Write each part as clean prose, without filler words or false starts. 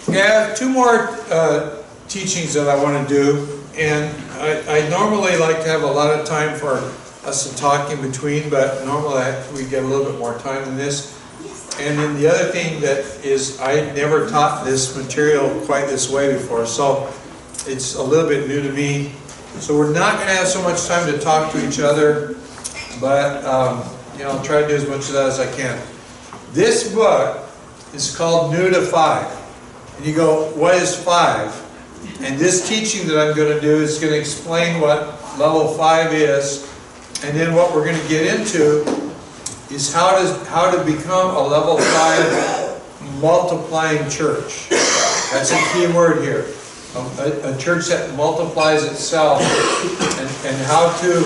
Okay, I have two more teachings that I want to do, and I normally like to have a lot of time for us to talk in between, but normally we get a little bit more time than this. And then the other thing that is, I never taught this material quite this way before, so it's a little bit new to me. So we're not going to have so much time to talk to each other, but you know, I'll try to do as much of that as I can. This book is called New to 5. And you go, what is 5? And this teaching that I'm going to do is going to explain what level 5 is, and then what we're going to get into is how to become a level 5 multiplying church. That's a key word here. A church that multiplies itself, and how to,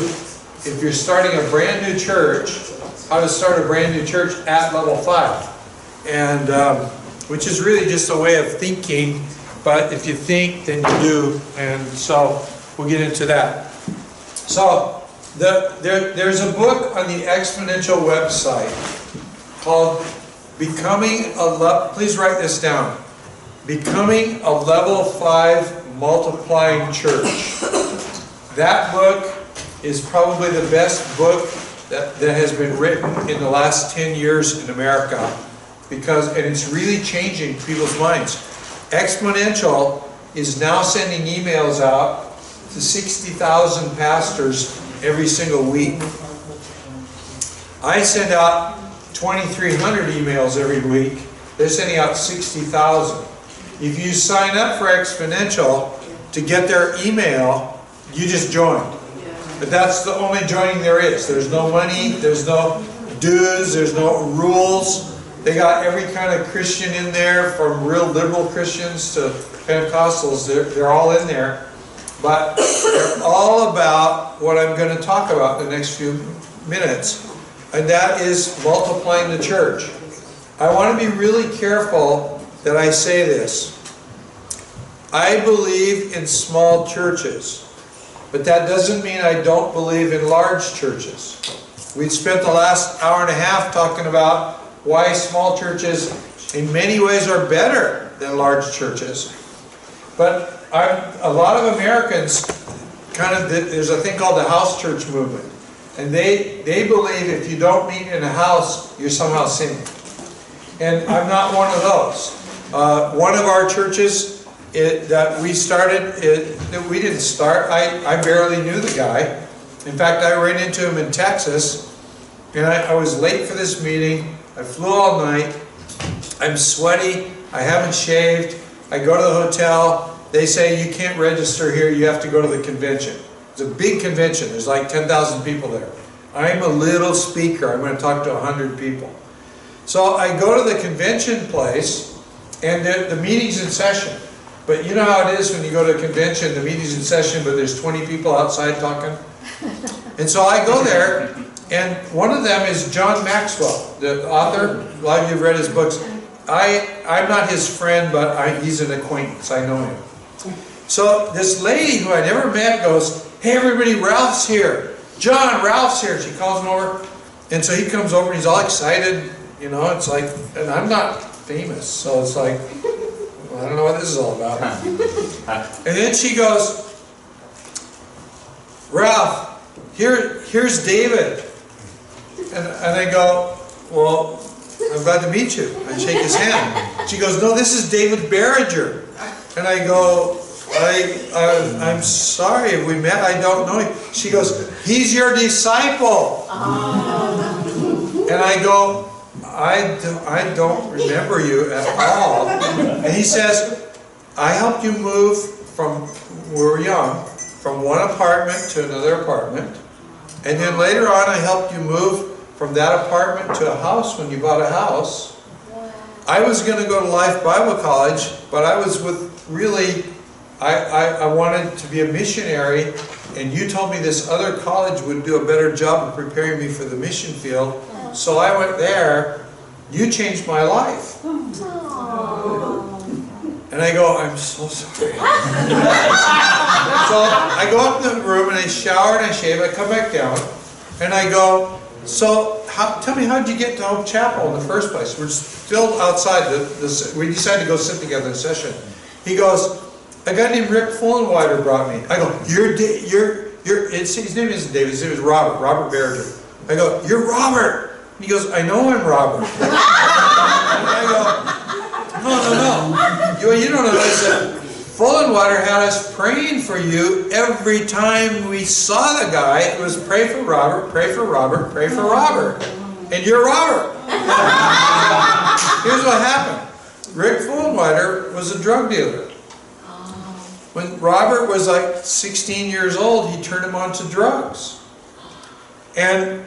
if you're starting a brand new church, how to start a brand new church at level 5. And which is really just a way of thinking, but if you think, then you do, and so we'll get into that. So there's a book on the Exponential website called Becoming a Please write this down. Becoming a Level 5 Multiplying Church. That book is probably the best book that has been written in the last 10 years in America, and it's really changing people's minds. Exponential is now sending emails out to 60,000 pastors every single week. I send out 2,300 emails every week. They're sending out 60,000. If you sign up for Exponential to get their email, you just joined. But that's the only joining there is. There's no money, there's no dues, there's no rules. They got every kind of Christian in there, from real liberal Christians to Pentecostals. They're all in there. But they're all about what I'm going to talk about in the next few minutes. And that is multiplying the church. I want to be really careful that I say this. I believe in small churches, but that doesn't mean I don't believe in large churches. We spent the last hour and a half talking about why small churches in many ways are better than large churches. But a lot of Americans there's a thing called the house church movement. And they believe if you don't meet in a house, you're somehow sinning. And I'm not one of those. One of our churches that we started, that we didn't start, I barely knew the guy. In fact, I ran into him in Texas, and I was late for this meeting. I flew all night. I'm sweaty. I haven't shaved. I go to the hotel. They say, you can't register here. You have to go to the convention. It's a big convention. There's like 10,000 people there. I'm a little speaker. I'm going to talk to 100 people. So I go to the convention place, and the meeting's in session. But you know how it is when you go to a convention, the meeting's in session, but there's 20 people outside talking? And so I go there, and one of them is John Maxwell, the author. A lot of you have read his books. I'm not his friend, but he's an acquaintance. I know him. So this lady who I never met goes, hey everybody, Ralph's here. John, Ralph's here. She calls him over. And so he comes over and he's all excited. You know, it's like, and I'm not famous. So it's like, well, I don't know what this is all about. And then she goes, Ralph, here's David. And I go, well, I'm glad to meet you. I shake his hand. She goes, no, this is David Barringer. And I go, I'm sorry if we met, I don't know him. She goes, he's your disciple. And I go, I don't remember you at all. And he says, I helped you move from, we were young, from one apartment to another apartment. And then later on I helped you move from that apartment to a house when you bought a house. I was going to go to Life Bible College, but I was with really, I wanted to be a missionary, and you told me this other college would do a better job of preparing me for the mission field. So I went there. You changed my life. And I go, I'm so sorry. So I go up in the room and I shower and I shave. I come back down and I go, So tell me, how did you get to Hope Chapel in the first place? We're still outside. We decided to go sit together in session. He goes, a guy named Rick Fullenwider brought me. I go, his name isn't David, his name is Robert Berger. I go, you're Robert. He goes, I know I'm Robert. And I go, no. You don't know. I said, Fullenwider had us praying for you every time we saw the guy. It was pray for Robert, pray for Robert, pray for Robert. And you're Robert. Here's what happened. Rick Fullenwider was a drug dealer. When Robert was like 16 years old, he turned him on to drugs. And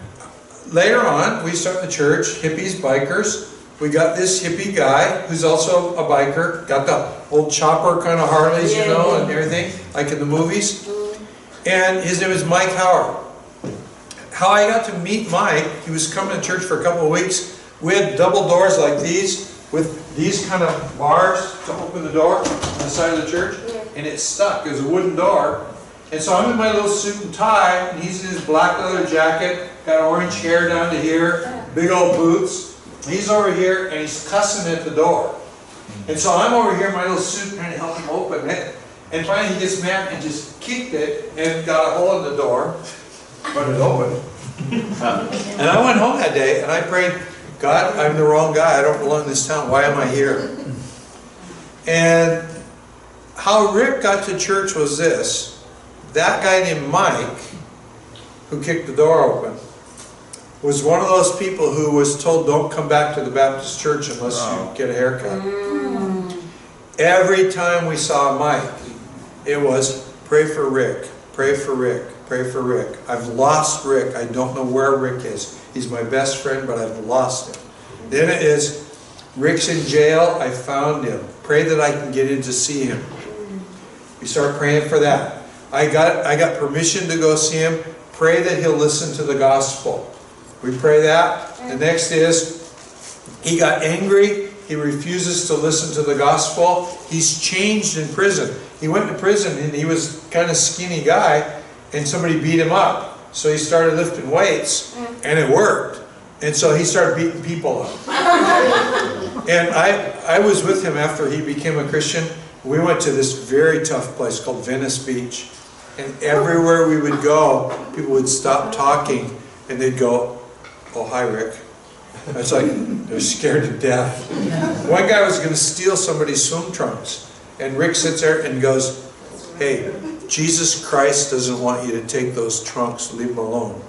later on, we started the church, hippies, bikers. We got this hippie guy who's also a biker, got the old chopper kind of Harleys, you know, and everything, like in the movies. And his name is Mike Howard. How I got to meet Mike, he was coming to church for a couple of weeks. We had double doors like these, with these kind of bars to open the door on the side of the church, and it stuck. It was a wooden door. And so I'm in my little suit and tie, and he's in his black leather jacket, got orange hair down to here, big old boots. He's over here, and he's cussing at the door. And so I'm over here in my little suit trying to help him open it. And finally he gets mad and just kicked it and got a hole in the door, but it opened. And I went home that day, and I prayed, God, I'm the wrong guy. I don't belong in this town. Why am I here? And how Rick got to church was this. That guy named Mike, who kicked the door open, was one of those people who was told, don't come back to the Baptist church unless you get a haircut. Every time we saw Mike, it was, pray for Rick, pray for Rick, pray for Rick. I've lost Rick. I don't know where Rick is. He's my best friend, but I've lost him. Then it is, Rick's in jail. I found him. Pray that I can get in to see him. We start praying for that. I got permission to go see him. Pray that he'll listen to the gospel. We pray that. The next is, he got angry. He refuses to listen to the gospel. He's changed in prison. He went to prison and he was kind of skinny guy, and somebody beat him up. So he started lifting weights, and it worked. And so he started beating people up. And I was with him after he became a Christian. We went to this very tough place called Venice Beach. And everywhere we would go, people would stop talking, and they'd go, oh, hi, Rick. It's like they're scared to death. One guy was going to steal somebody's swim trunks. And Rick sits there and goes, hey, Jesus Christ doesn't want you to take those trunks. Leave them alone.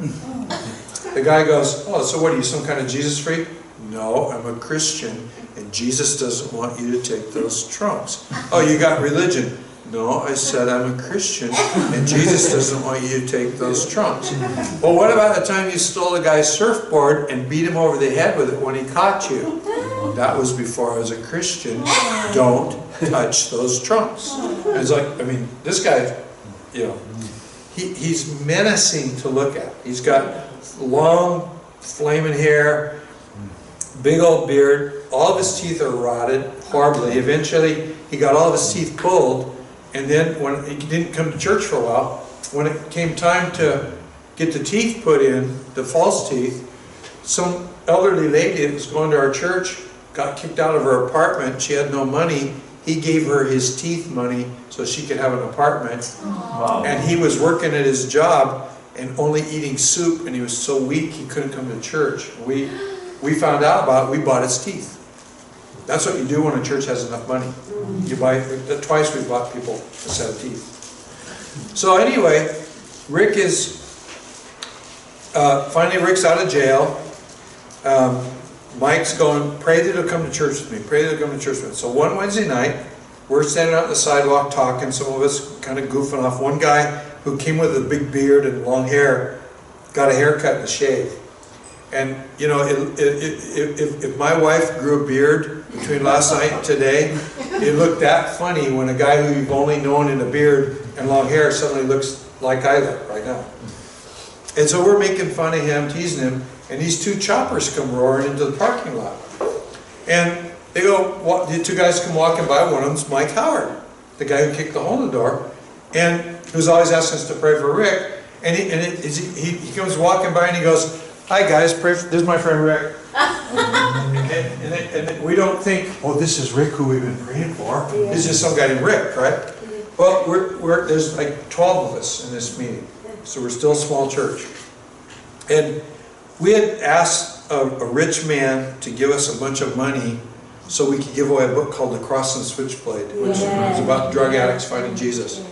The guy goes, oh, so what are you, some kind of Jesus freak? No, I'm a Christian, and Jesus doesn't want you to take those trunks. Oh, you got religion? No, I said I'm a Christian, and Jesus doesn't want you to take those trunks. Well, what about the time you stole a guy's surfboard and beat him over the head with it when he caught you? That was before I was a Christian. Don't touch those trunks. And it's like, I mean, this guy, you know, he's menacing to look at. He's got long, flaming hair, big old beard. All of his teeth are rotted horribly. Eventually, he got all of his teeth pulled. And then when he didn't come to church for a while, when it came time to get the teeth put in, the false teeth, some elderly lady that was going to our church got kicked out of her apartment. She had no money. He gave her his teeth money so she could have an apartment. Wow. And he was working at his job and only eating soup, and he was so weak he couldn't come to church. We found out about it. We bought his teeth. That's what you do when a church has enough money. You buy, twice we bought people a set of teeth. So anyway, Rick is, finally Rick's out of jail. Mike's going, pray that he'll come to church with me. Pray that he'll come to church with me. So one Wednesday night, we're standing out on the sidewalk talking, some of us kind of goofing off. One guy who came with a big beard and long hair got a haircut and a shave. And, you know, if my wife grew a beard between last night and today, it looked that funny when a guy who you've only known in a beard and long hair suddenly looks like I look right now. And so we're making fun of him, teasing him, and these two choppers come roaring into the parking lot. And they go, the two guys come walking by. One of them's Mike Howard, the guy who kicked the hole in the door, and who's always asking us to pray for Rick. And he comes walking by and he goes, Hi guys, this is my friend Rick. and we don't think, oh, this is Rick who we've been praying for. Yeah. This is just some guy named Rick, right? Well, there's like 12 of us in this meeting, so we're still a small church. And we had asked a rich man to give us a bunch of money so we could give away a book called The Cross and Switchblade, which was about drug addicts finding Jesus.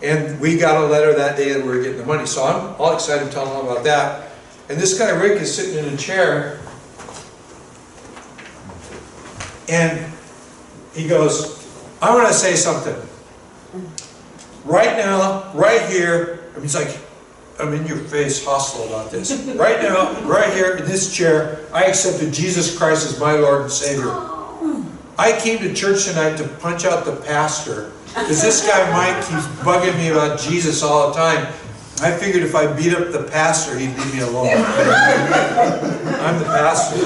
And we got a letter that day that we were getting the money, so I'm all excited to tell him about that. And this guy Rick is sitting in a chair, and he goes, I want to say something. Right now, right here, I mean, it's like, I'm in your face hostile about this. Right now, right here in this chair, I accepted Jesus Christ as my Lord and Savior. I came to church tonight to punch out the pastor, because this guy Mike keeps bugging me about Jesus all the time. I figured if I beat up the pastor, he'd leave me alone. I'm the pastor.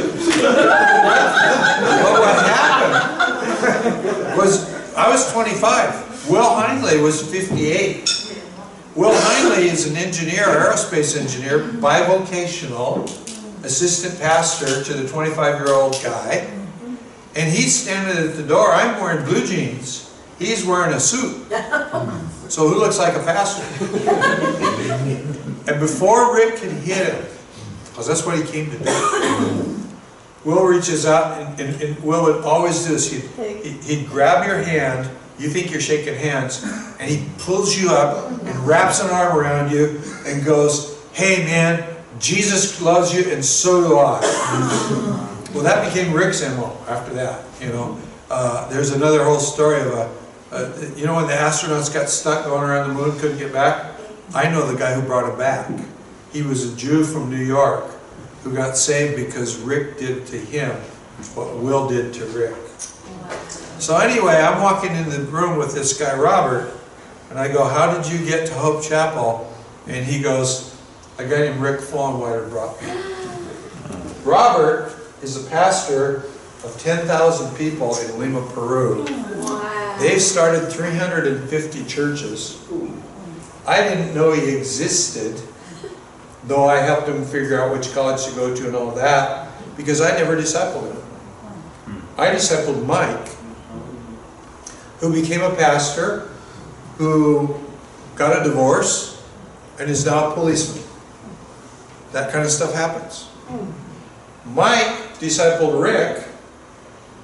Well, what happened was, I was 25. Will Hindley was 58. Will Hindley is an engineer, aerospace engineer, bivocational, assistant pastor to the 25-year-old guy. And he's standing at the door. I'm wearing blue jeans. He's wearing a suit. So who looks like a pastor? And before Rick could hit him, because that's what he came to do, Will reaches out, and Will would always do this. He'd grab your hand. You think you're shaking hands, and he pulls you up and wraps an arm around you and goes, hey man, Jesus loves you and so do I. Well, that became Rick's MO after that, you know. There's another whole story of you know when the astronauts got stuck going around the moon, couldn't get back? I know the guy who brought him back. He was a Jew from New York who got saved because Rick did to him what Will did to Rick. So anyway, I'm walking in the room with this guy, Robert, and I go, how did you get to Hope Chapel? And he goes, a guy named Rick Flownwider brought me. Robert is a pastor of 10,000 people in Lima, Peru. Wow. They've started 350 churches. I didn't know he existed, though I helped him figure out which college to go to and all that, because I never discipled him. I discipled Mike, who became a pastor, who got a divorce, and is now a policeman. That kind of stuff happens. Mike discipled Rick,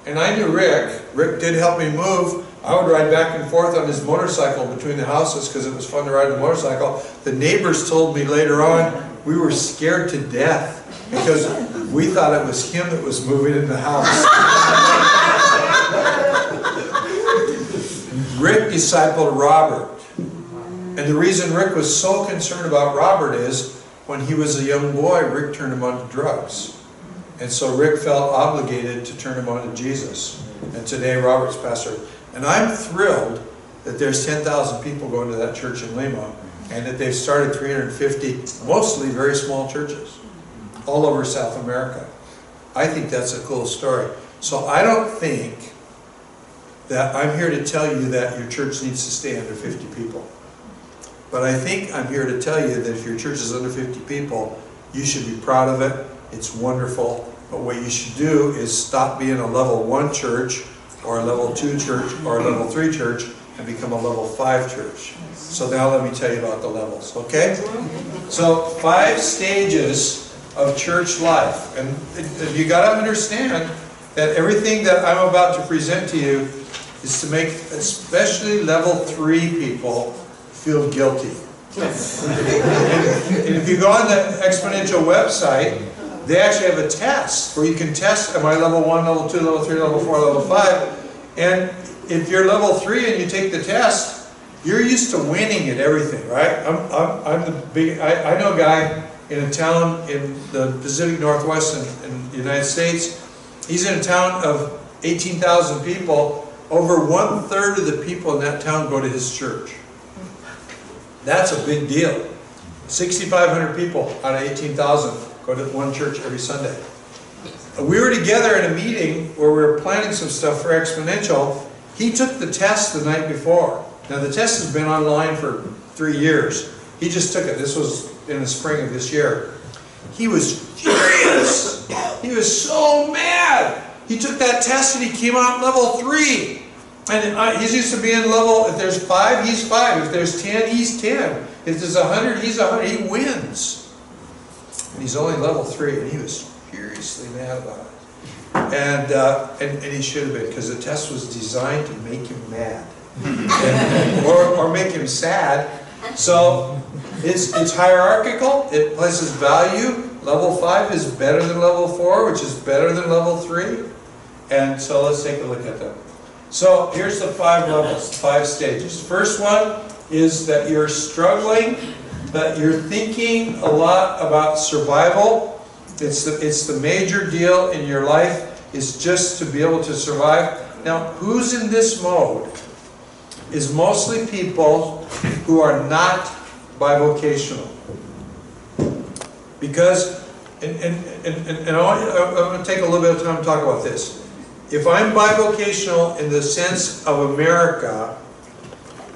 and I knew Rick. Rick did help me move. I would ride back and forth on his motorcycle between the houses because it was fun to ride on the motorcycle. The neighbors told me later on we were scared to death because we thought it was him that was moving in the house. Rick discipled Robert. And the reason Rick was so concerned about Robert is when he was a young boy, Rick turned him on to drugs. And so Rick felt obligated to turn him on to Jesus. And today Robert's pastor. And I'm thrilled that there's 10,000 people going to that church in Lima and that they've started 350, mostly very small churches, all over South America. I think that's a cool story. So I don't think that I'm here to tell you that your church needs to stay under 50 people. But I think I'm here to tell you that if your church is under 50 people, you should be proud of it. It's wonderful. But what you should do is stop being a level 1 church or a level 2 church or a level 3 church and become a level 5 church. So now let me tell you about the levels, okay? So 5 stages of church life. And you got to understand that everything that I'm about to present to you is to make especially level 3 people feel guilty. And if you go on the Exponential website, they actually have a test where you can test, am I level 1, level 2, level 3, level 4, level 5? And if you're level 3 and you take the test, you're used to winning at everything, right? I'm the big, I know a guy in a town in the Pacific Northwest in the United States. He's in a town of 18,000 people. Over 1/3 of the people in that town go to his church. That's a big deal. 6,500 people out of 18,000 go to one church every Sunday. We were together in a meeting where we were planning some stuff for Exponential. He took the test the night before. Now the test has been online for 3 years. He just took it. This was in the spring of this year. he was furious. He was so mad. He took that test and he came out level 3. And he's used to being level, if there's 5, he's 5. If there's 10, he's 10. If there's 100, he's 100. He wins. And he's only level 3, and he was furiously mad about it. And he should have been, because the test was designed to make him mad. or make him sad. So it's hierarchical. It places value. Level 5 is better than level 4, which is better than level 3. And so let's take a look at them. So here's the 5 levels, 5 stages. First one is that you're struggling, that you're thinking a lot about survival. It's the major deal in your life, is just to be able to survive. Now, who's in this mode is mostly people who are not bivocational. Because, and I want to take a little bit of time to talk about this. If I'm bivocational in the sense of America,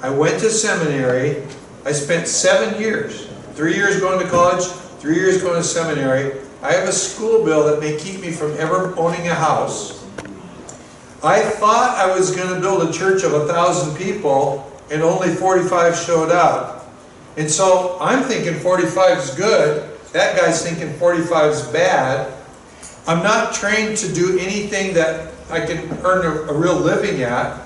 I went to seminary, I spent 7 years, 3 years going to college, 3 years going to seminary. I have a school bill that may keep me from ever owning a house. I thought I was going to build a church of 1,000 people, and only 45 showed up. And so I'm thinking 45 is good, that guy's thinking 45 is bad. I'm not trained to do anything that I can earn a real living at.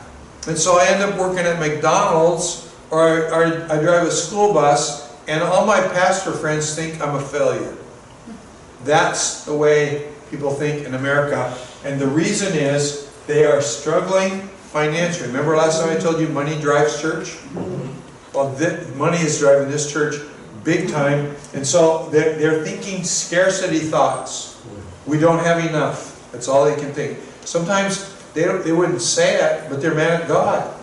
And so I end up working at McDonald's, or I drive a school bus, and all my pastor friends think I'm a failure. That's the way people think in America. And the reason is they are struggling financially. Remember last time I told you money drives church? Well, money is driving this church big time. And so they're thinking scarcity thoughts. We don't have enough. That's all they can think. Sometimes they wouldn't say it, but they're mad at God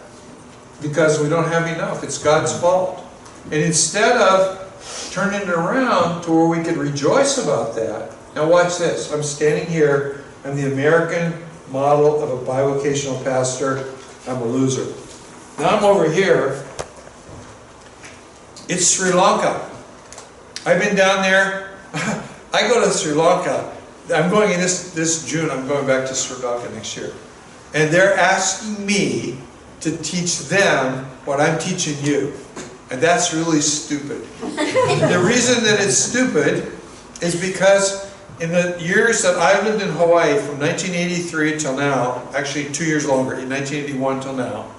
because we don't have enough. It's God's fault. And instead of turning it around to where we could rejoice about that, now watch this. I'm standing here. I'm the American model of a bivocational pastor. I'm a loser. Now I'm over here. It's Sri Lanka. I've been down there. I go to Sri Lanka. I'm going in this June, I'm going back to Sri Lanka next year. And they're asking me to teach them what I'm teaching you. And that's really stupid. The reason that it's stupid is because in the years that I've lived in Hawaii, from 1983 till now, actually 2 years longer, in 1981 till now,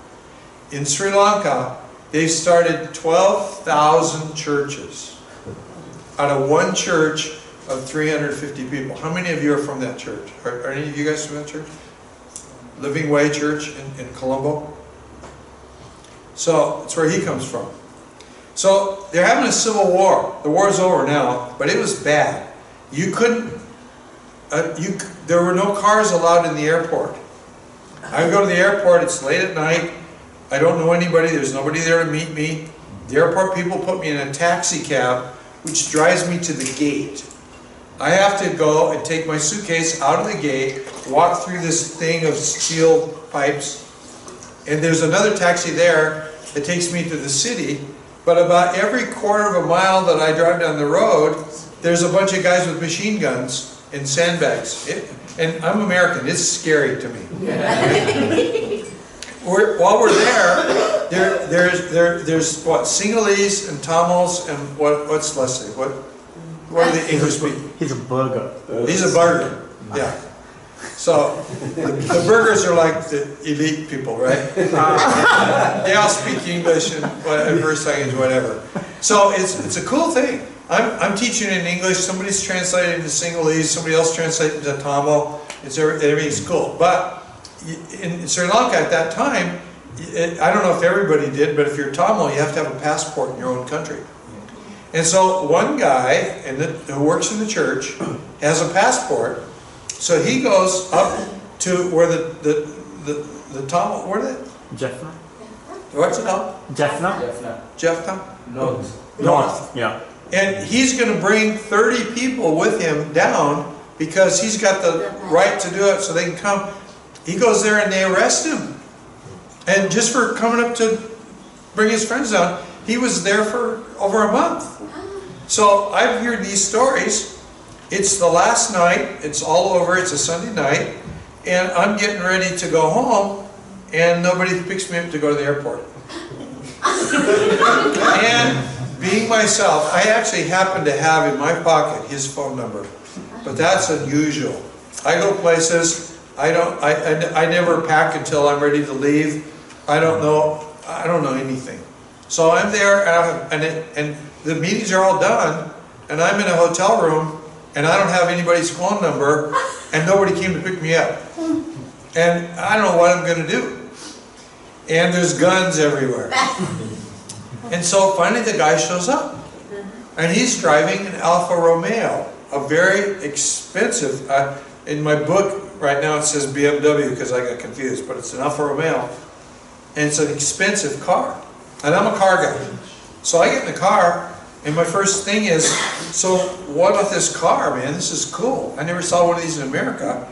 in Sri Lanka, they've started 12,000 churches out of one church of 350 people. How many of you are from that church? Are any of you guys from that church? Living Way Church in Colombo? So, that's where he comes from. So, they're having a civil war. The war's over now, but it was bad. You couldn't, there were no cars allowed in the airport. I go to the airport, it's late at night, I don't know anybody, there's nobody there to meet me. The airport people put me in a taxi cab, which drives me to the gate. I have to go and take my suitcase out of the gate, walk through this thing of steel pipes, and there's another taxi there that takes me to the city. But about every quarter of a mile that I drive down the road, there's a bunch of guys with machine guns and sandbags. And I'm American, it's scary to me. While we're there's what, Sinhalese and Tamils and what's Leslie? What are the English people? He's a burger. He's a burger, yeah. So, the burgers are like the elite people, right? They all speak English and first language, whatever. So, it's a cool thing. I'm teaching in English, somebody's translating into Sinhalese, somebody else translating into Tamil. Everything's cool. But in Sri Lanka at that time, I don't know if everybody did, but if you're Tamil, you have to have a passport in your own country. And so one guy who works in the church has a passport, so he goes up to where the Tamil, where are they? Jaffna. What's it called? Jaffna. Jaffna? North. Yeah. And he's going to bring 30 people with him down because he's got the right to do it so they can come. He goes there and they arrest him. And just for coming up to bring his friends down, he was there for over a month. So I've heard these stories, It's the last night, it's all over, it's a Sunday night, and I'm getting ready to go home, and nobody picks me up to go to the airport. And being myself, I actually happen to have in my pocket his phone number, but that's unusual. I go places, I never pack until I'm ready to leave. I don't know anything. So I'm there, and the meetings are all done, and I'm in a hotel room, and I don't have anybody's phone number, and nobody came to pick me up. And I don't know what I'm going to do. And there's guns everywhere. And so finally the guy shows up. And he's driving an Alfa Romeo, a very expensive, in my book right now it says BMW because I got confused, but it's an Alfa Romeo. And it's an expensive car. And I'm a car guy. So I get in the car, and my first thing is, so what about this car, man? This is cool. I never saw one of these in America.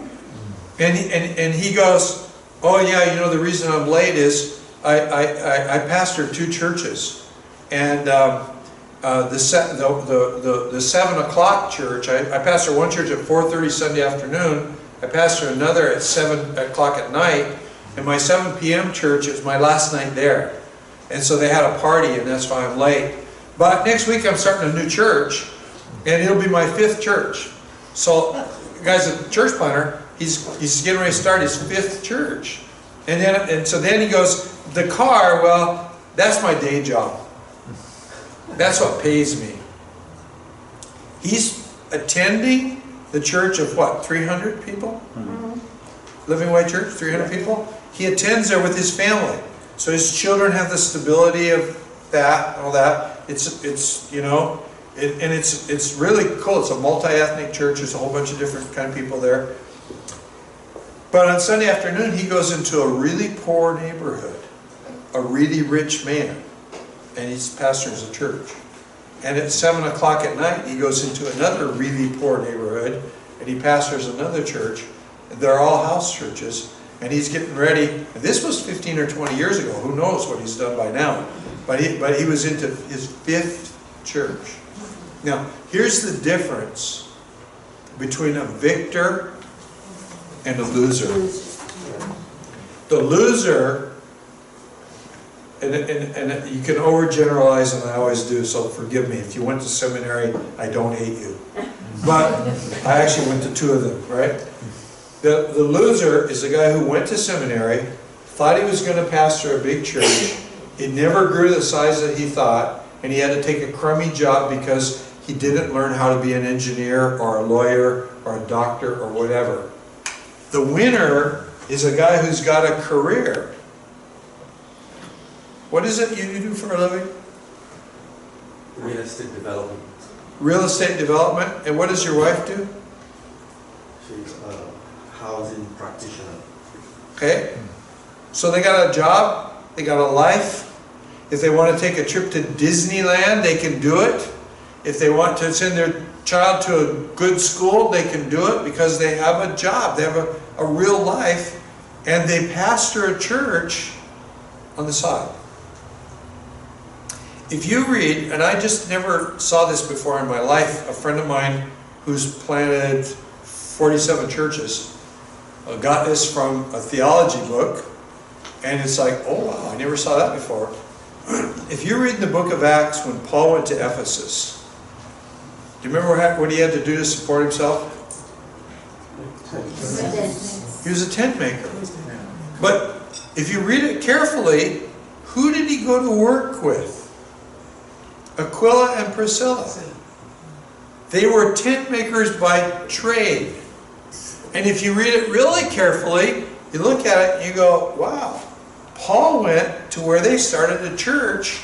And he goes, oh yeah, you know, the reason I'm late is I pastor 2 churches. And the 7 o'clock church, I pastor one church at 4:30 Sunday afternoon. I pastor another at 7 o'clock at night. And my 7 p.m. church is my last night there. And so they had a party, and that's why I'm late. But next week I'm starting a new church, and it'll be my 5th church. So the guy's a church planner. He's getting ready to start his 5th church. And so then he goes, the car, well, that's my day job. That's what pays me. He's attending the church of what, 300 people? Mm-hmm. Living Way Church, 300 people? He attends there with his family. So his children have the stability of that, all that. It's you know, and it's really cool. It's a multi-ethnic church. There's a whole bunch of different kind of people there. But on Sunday afternoon, he goes into a really poor neighborhood, a really rich man, and he's pastors a church. And at 7 o'clock at night, he goes into another really poor neighborhood, and he pastors another church. They're all house churches, and he's getting ready. And this was 15 or 20 years ago. Who knows what he's done by now? But he was into his 5th church. Now, here's the difference between a victor and a loser. The loser, and you can overgeneralize, and I always do, so forgive me. If you went to seminary, I don't hate you. But I actually went to 2 of them, right? The loser is the guy who went to seminary, thought he was going to pastor a big church. It never grew the size that he thought, and he had to take a crummy job because he didn't learn how to be an engineer or a lawyer or a doctor or whatever. The winner is a guy who's got a career. What is it you do for a living? Real estate development. Real estate development. And what does your wife do? She's a housing practitioner. Okay. So they got a job, they got a life. If they want to take a trip to Disneyland, they can do it. If they want to send their child to a good school, they can do it because they have a job. They have a real life, and they pastor a church on the side. If you read, and I just never saw this before in my life, a friend of mine who's planted 47 churches got this from a theology book, and it's like, oh wow, I never saw that before. If you read the book of Acts when Paul went to Ephesus, do you remember what he had to do to support himself? He was a tent maker. But if you read it carefully, who did he go to work with? Aquila and Priscilla. They were tent makers by trade. And if you read it really carefully, you look at it and you go, wow, Paul went to where they started a church,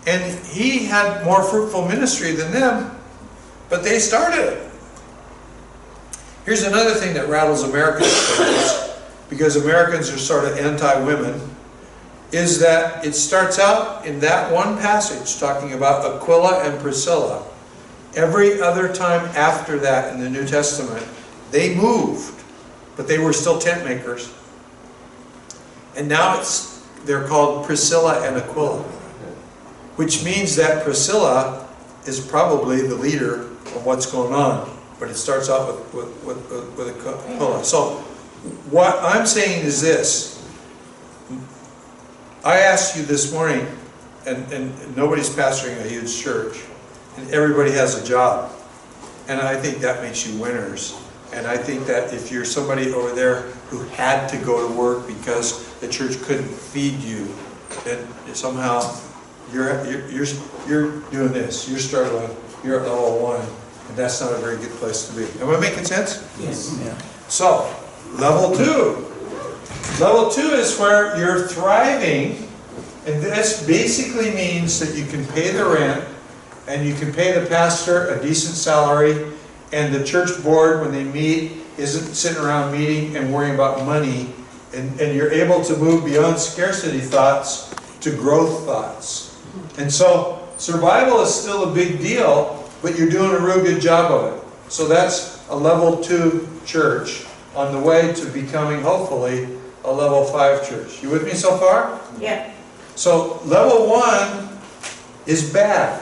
and he had more fruitful ministry than them, but they started it. Here's another thing that rattles Americans, because Americans are sort of anti-women, is that it starts out in that one passage talking about Aquila and Priscilla. Every other time after that in the New Testament, they moved, but they were still tent makers. And now they're called Priscilla and Aquila, which means that Priscilla is probably the leader of what's going on. but it starts out with a cupola. So what I'm saying is this. I asked you this morning, and nobody's pastoring a huge church, and everybody has a job. And I think that makes you winners. And I think that if you're somebody over there who had to go to work because the church couldn't feed you, then somehow you're doing this, you're struggling, you're at level 1, and that's not a very good place to be. Am I making sense? Yes. Yeah. So, level 2. Level 2 is where you're thriving, and this basically means that you can pay the rent, and you can pay the pastor a decent salary, and the church board, when they meet, isn't sitting around meeting and worrying about money, and you're able to move beyond scarcity thoughts to growth thoughts. And so, survival is still a big deal, but you're doing a real good job of it. So that's a level 2 church on the way to becoming, hopefully, a level 5 church. You with me so far? Yeah. So level 1 is bad.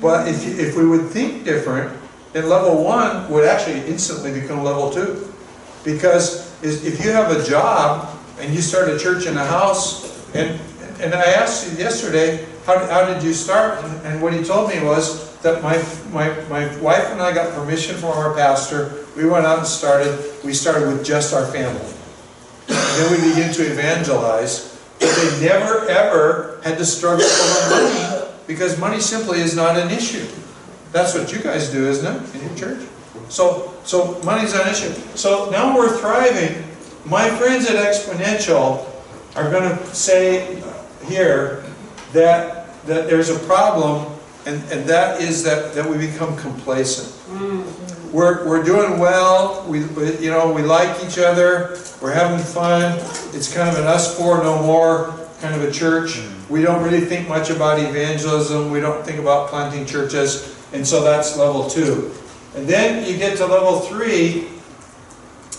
But if we would think different, then level 1 would actually instantly become level 2. Because if you have a job and you start a church in a house, and I asked you yesterday, how did you start? And what he told me was that my wife and I got permission from our pastor. We went out and we started with just our family. Then we began to evangelize, but they never ever had to struggle over money, because money simply is not an issue. That's what you guys do, isn't it, in your church? So money's not an issue. So now we're thriving. My friends at Exponential are going to say here that there's a problem, and that is that we become complacent. We're doing well. We like each other. We're having fun. It's kind of an us four no more kind of a church. We don't really think much about evangelism. We don't think about planting churches, and so that's level 2. And then you get to level 3,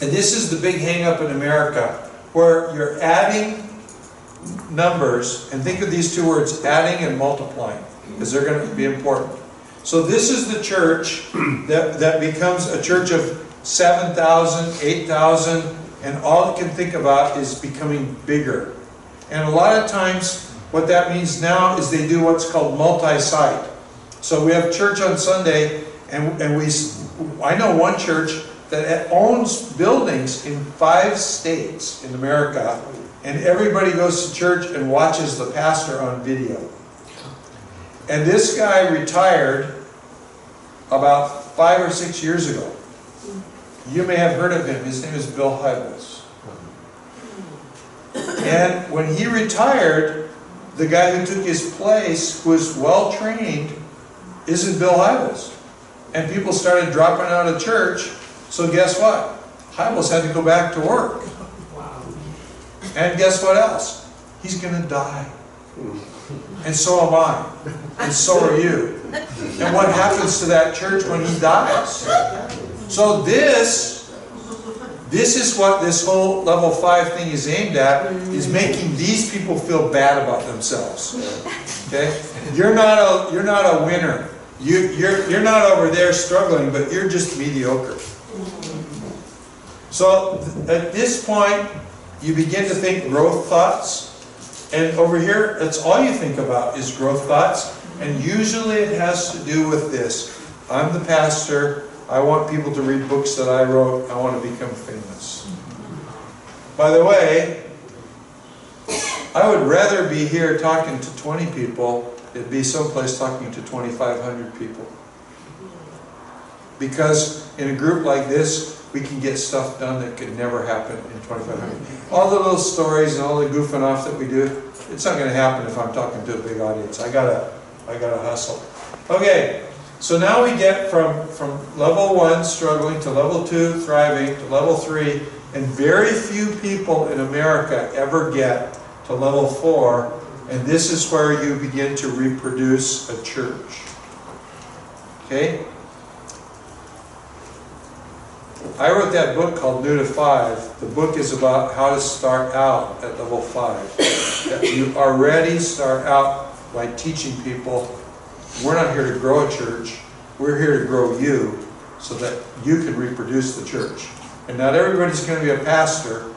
and this is the big hang-up in America, where you're adding numbers, and think of these two words, adding and multiplying, because they're going to be important. So this is the church that becomes a church of 7,000, 8,000, and all it can think about is becoming bigger. And a lot of times, what that means now is they do what's called multi-site. So we have church on Sunday, and I know one church that owns buildings in 5 states in America, and everybody goes to church and watches the pastor on video. And this guy retired about 5 or 6 years ago. You may have heard of him. His name is Bill Hybels. And when he retired, the guy who took his place, who was well trained, isn't Bill Hybels. And people started dropping out of church. So guess what? Hybels had to go back to work. And guess what else? He's going to die. And so am I. And so are you. And what happens to that church when he dies? So this is what this whole level 5 thing is aimed at, is making these people feel bad about themselves. Okay? You're not a winner. You're not over there struggling, but you're just mediocre. So at this point, you begin to think growth thoughts. And over here, that's all you think about is growth thoughts. And usually it has to do with this. I'm the pastor. I want people to read books that I wrote. I want to become famous. By the way, I would rather be here talking to 20 people than be someplace talking to 2,500 people. Because in a group like this, we can get stuff done that could never happen in 2,500. All the little stories and all the goofing off that we do, it's not going to happen if I'm talking to a big audience. I gotta hustle. Okay, so now we get from level 1 struggling to level 2 thriving to level 3, and very few people in America ever get to level 4, and this is where you begin to reproduce a church. Okay? I wrote that book called New to 5. The book is about how to start out at level 5. That you already start out by teaching people, we're not here to grow a church, we're here to grow you so that you can reproduce the church. And not everybody's going to be a pastor,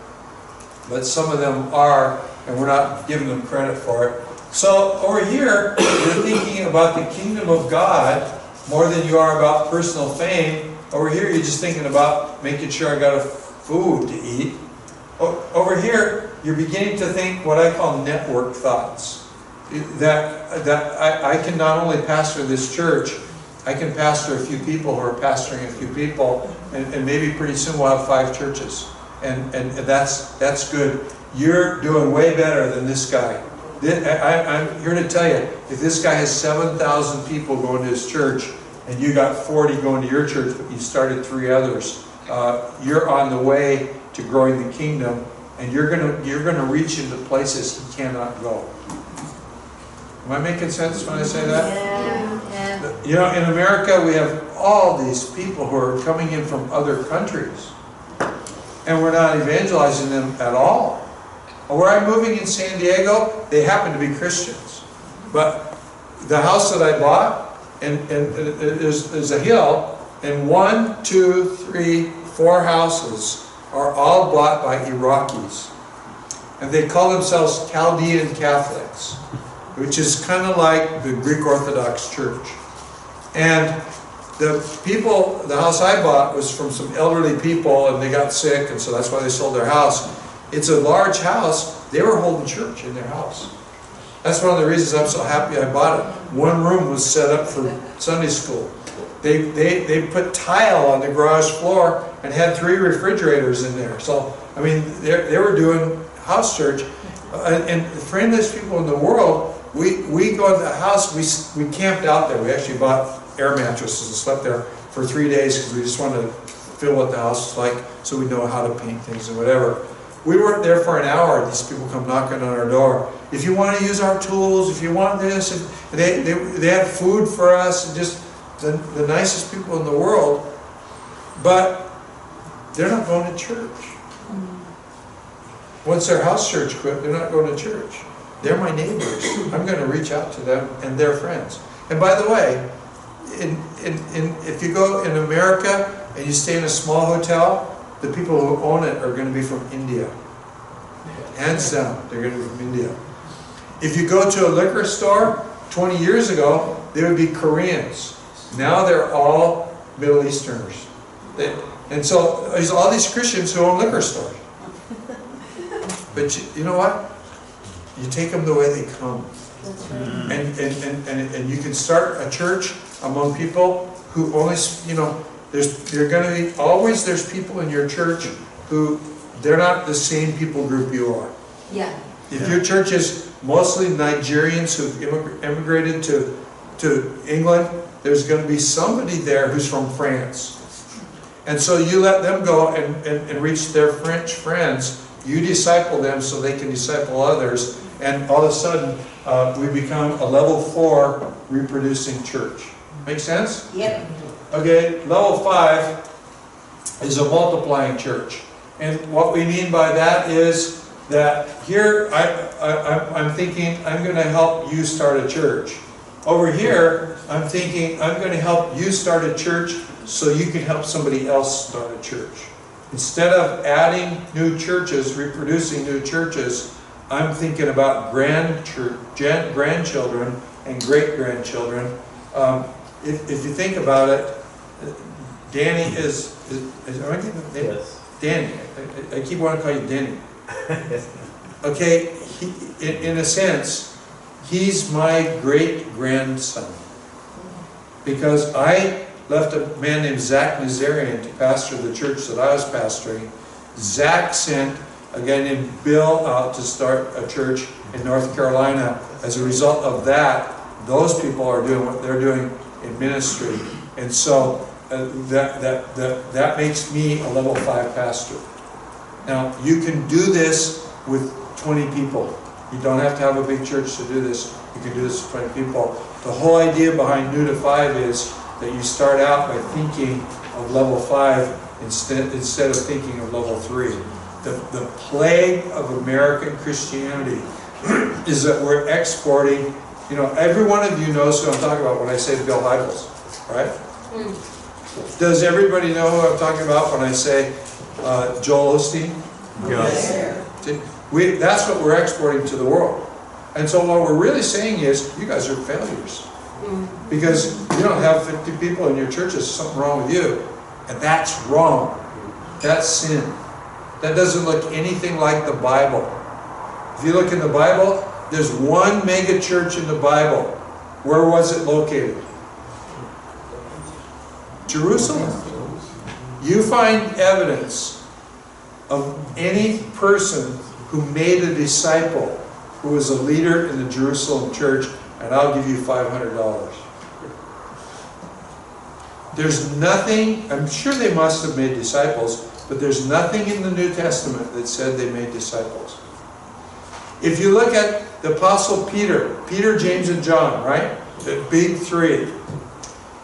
but some of them are, and we're not giving them credit for it. So over here, you're thinking about the kingdom of God more than you are about personal fame. Over here, you're just thinking about making sure I got a food to eat. Over here, you're beginning to think what I call network thoughts. That I can not only pastor this church, I can pastor a few people who are pastoring a few people, and maybe pretty soon we'll have 5 churches. And that's good. You're doing way better than this guy. I'm here to tell you, if this guy has 7,000 people going to his church, and you got 40 going to your church, but you started 3 others, you're on the way to growing the kingdom, and you're gonna reach into places he cannot go. Am I making sense when I say that? Yeah. You know, in America, we have all these people who are coming in from other countries, and we're not evangelizing them at all. Where I'm moving in San Diego, they happen to be Christians. But the house that I bought, and there's a hill, and 1, 2, 3, 4 houses are all bought by Iraqis. And they call themselves Chaldean Catholics, which is kind of like the Greek Orthodox Church. And the house I bought was from some elderly people, and they got sick, and so that's why they sold their house. It's a large house. They were holding church in their house. That's one of the reasons I'm so happy I bought it. 1 room was set up for Sunday school. They put tile on the garage floor and had 3 refrigerators in there. So, I mean, they were doing house church. And the friendliest people in the world, we go to the house, we camped out there. We actually bought air mattresses and slept there for 3 days because we just wanted to feel what the house was like so we know how to paint things and whatever. We weren't there for an hour. These people come knocking on our door. If you want to use our tools, if you want this, and they had food for us, and just the nicest people in the world. But they're not going to church. Once their house church quit, they're not going to church. They're my neighbors. I'm going to reach out to them and their friends. And by the way, if you go in America and you stay in a small hotel, the people who own it are going to be from India. Hands down, they're going to be from India. If you go to a liquor store, 20 years ago, they would be Koreans. Now they're all Middle Easterners. And so there's all these Christians who own liquor stores. But you know what? You take them the way they come. And you can start a church among people who only, you know, there's people in your church who, they're not the same people group you are. Yeah. If your church is mostly Nigerians who've immigrated to England, there's going to be somebody there who's from France. And so you let them go and reach their French friends. You disciple them so they can disciple others. And all of a sudden, we become a level 4 reproducing church. Make sense? Yep. Okay, level 5 is a multiplying church. And what we mean by that is that here I'm thinking I'm going to help you start a church. Over here, I'm thinking I'm going to help you start a church so you can help somebody else start a church. Instead of adding new churches, reproducing new churches, I'm thinking about grandchildren and great-grandchildren. If you think about it, Danny is am I getting the name? Yes. Danny. I keep wanting to call you Danny. Okay, in a sense, he's my great-grandson. Because I left a man named Zach Nazarian to pastor the church that I was pastoring. Zach sent a guy named Bill out to start a church in North Carolina. As a result of that, those people are doing what they're doing in ministry. And so that makes me a level 5 pastor. Now, you can do this with 20 people. You don't have to have a big church to do this. You can do this with 20 people. The whole idea behind New to 5 is that you start out by thinking of level 5 instead of thinking of level 3. The plague of American Christianity is that we're exporting, you know, every one of you knows who I'm talking about when I say Bill Hybels, right? Does everybody know who I'm talking about when I say Joel Osteen? Yes. That's what we're exporting to the world. And so what we're really saying is, you guys are failures. Because you don't have 50 people in your church, there's something wrong with you. And that's wrong. That's sin. That doesn't look anything like the Bible. If you look in the Bible, there's one mega church in the Bible. Where was it located? Jerusalem. You find evidence of any person who made a disciple who was a leader in the Jerusalem church, and I'll give you $500. There's nothing, I'm sure they must have made disciples, but there's nothing in the New Testament that said they made disciples. If you look at the Apostle Peter, James, and John, right? The big three.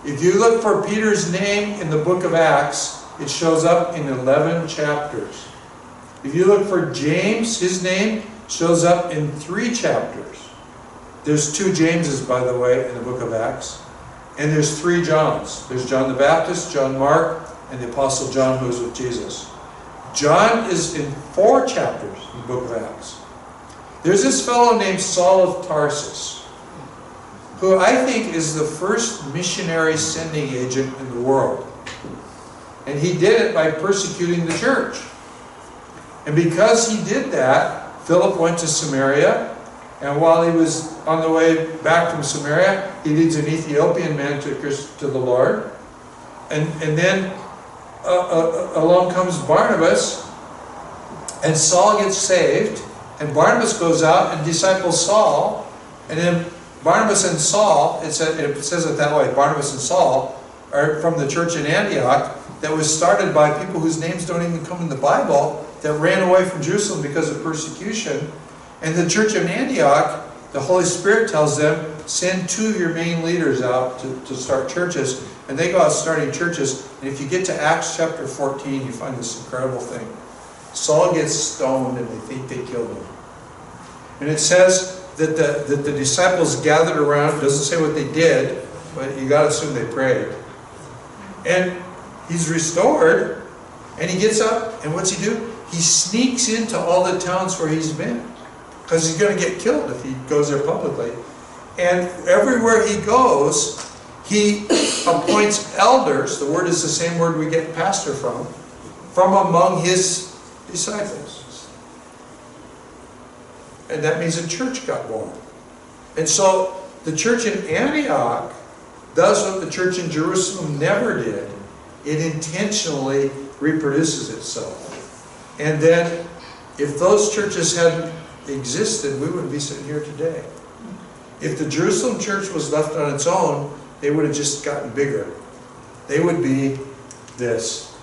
If you look for Peter's name in the book of Acts, it shows up in 11 chapters. If you look for James, his name shows up in 3 chapters. There's 2 Jameses, by the way, in the book of Acts. And there's 3 Johns. There's John the Baptist, John Mark, and the Apostle John who was with Jesus. John is in 4 chapters in the book of Acts. There's this fellow named Saul of Tarsus, who I think is the first missionary sending agent in the world. And he did it by persecuting the church. And because he did that, Philip went to Samaria, and while he was on the way back from Samaria, he leads an Ethiopian man to the Lord. And then along comes Barnabas, and Saul gets saved, and Barnabas goes out and disciples Saul, and then Barnabas and Saul, it says it that way, Barnabas and Saul are from the church in Antioch that was started by people whose names don't even come in the Bible, that ran away from Jerusalem because of persecution. And the church in Antioch, the Holy Spirit tells them, send 2 of your main leaders out to start churches. And they go out starting churches. And if you get to Acts chapter 14, you find this incredible thing. Saul gets stoned and they think they killed him. And it says that the disciples gathered around. It doesn't say what they did, but you got to assume they prayed. And he's restored, and he gets up, and what's he do? He sneaks into all the towns where he's been, because he's going to get killed if he goes there publicly. And everywhere he goes, he appoints elders, the word is the same word we get pastor from among his disciples. And that means a church got born. And so the church in Antioch does what the church in Jerusalem never did. It intentionally reproduces itself. And then, if those churches hadn't existed, we wouldn't be sitting here today. If the Jerusalem church was left on its own, they would have just gotten bigger. They would be this.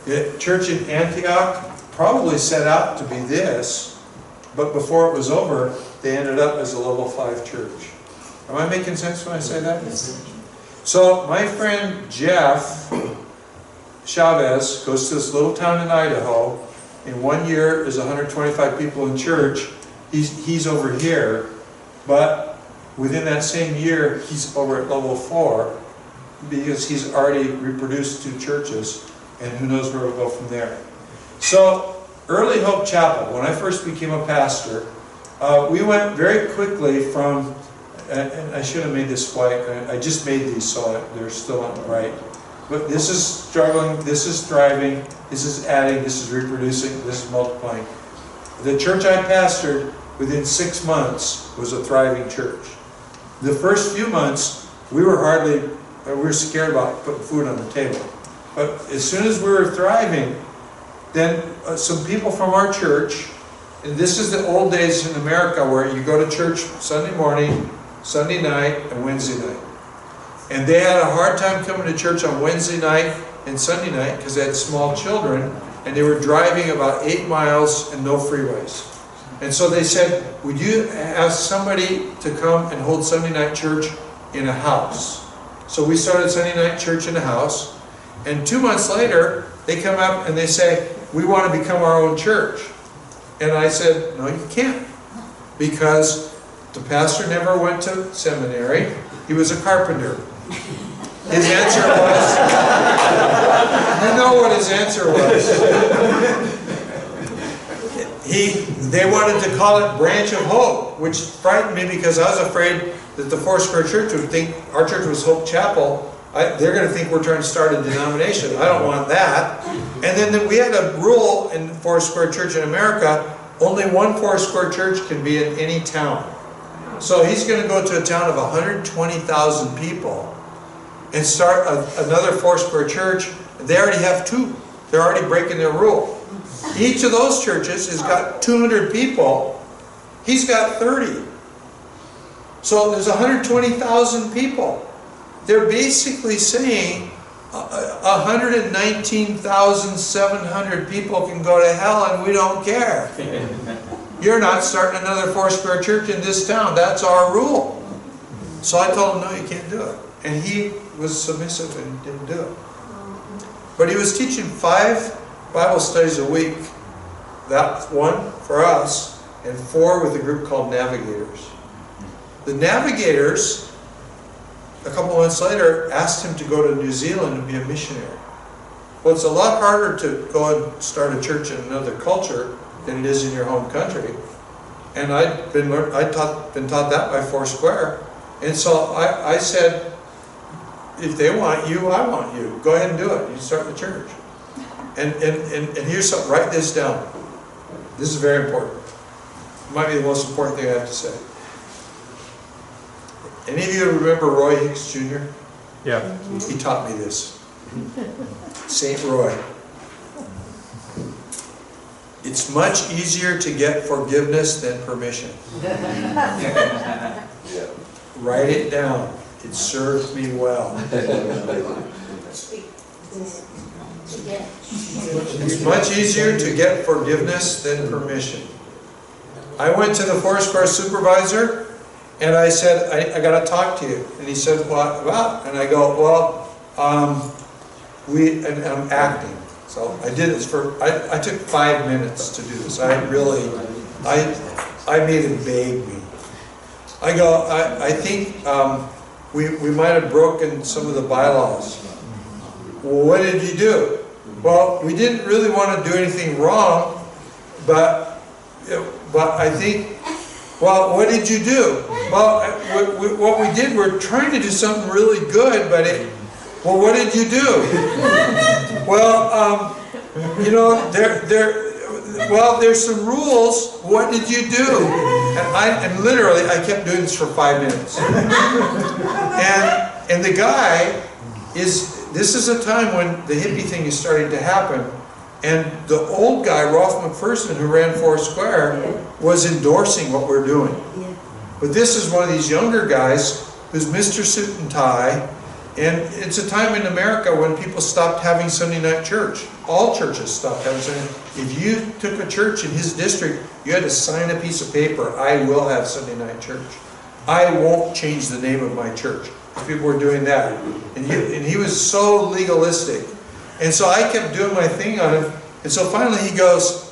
The church in Antioch probably set out to be this, but before it was over, they ended up as a level 5 church. Am I making sense when I say that? So my friend Jeff Chavez goes to this little town in Idaho. In 1 year, there's 125 people in church. He's over here, but within that same year, he's over at level 4 because he's already reproduced 2 churches, and who knows where we'll go from there. So, Early Hope Chapel, when I first became a pastor, we went very quickly from, and I should have made this white, I just made these so they're still on the right. But this is struggling, this is thriving, this is adding, this is reproducing, this is multiplying. The church I pastored within 6 months was a thriving church. The first few months, we were scared about putting food on the table. But as soon as we were thriving, then some people from our church, and this is the old days in America where you go to church Sunday morning, Sunday night, and Wednesday night. And they had a hard time coming to church on Wednesday night and Sunday night because they had small children, and they were driving about 8 miles and no freeways. And so they said, would you ask somebody to come and hold Sunday night church in a house? So we started Sunday night church in a house, and 2 months later, they come up and they say, we want to become our own church. And I said, no, you can't. Because the pastor never went to seminary. He was a carpenter. His answer was, you know what his answer was. They wanted to call it Branch of Hope, which frightened me because I was afraid that the Foursquare Church would think our church was Hope Chapel. They're going to think we're trying to start a denomination. I don't want that. And then we had a rule in Foursquare Church in America, only one Foursquare Church can be in any town. So he's going to go to a town of 120,000 people and start another Foursquare Church. They already have 2. They're already breaking their rule. Each of those churches has got 200 people. He's got 30. So there's 120,000 people. They're basically saying 119,700 people can go to hell and we don't care. You're not starting another Foursquare Church in this town. That's our rule. So I told him, no, you can't do it. And he was submissive and didn't do it. But he was teaching 5 Bible studies a week. That's 1 for us, and 4 with a group called Navigators. The Navigators, a couple months later, asked him to go to New Zealand and be a missionary. Well, it's a lot harder to go and start a church in another culture than it is in your home country. And I'd been taught that by Foursquare. And so I said, if they want you, I want you. Go ahead and do it. You start the church. And here's something, write this down. This is very important. It might be the most important thing I have to say. Any of you remember Roy Hicks Jr.? Yeah. He taught me this. St. Roy. It's much easier to get forgiveness than permission. Write it down. It served me well. It's much easier to get forgiveness than permission. I went to the Foursquare supervisor and I said, I got to talk to you. And he said, what about? And I go, well, I'm acting. So I did this I took 5 minutes to do this. I made him beg me. I go, I think we might have broken some of the bylaws. Well, what did you do? Well, we didn't really want to do anything wrong, but I think, well, what did you do? Well, what we did, we're trying to do something really good, but well, what did you do? Well, you know, there's some rules. What did you do? And literally, I kept doing this for 5 minutes. And the guy this is a time when the hippie thing is starting to happen. And the old guy, Rolf McPherson, who ran Foursquare, was endorsing what we're doing. But this is one of these younger guys who's Mr. Suit and Tie. And it's a time in America when people stopped having Sunday night church. All churches stopped having Sunday night. If you took a church in his district, you had to sign a piece of paper, I will have Sunday night church. I won't change the name of my church. People were doing that. And he was so legalistic. And so I kept doing my thing on him. And so finally he goes,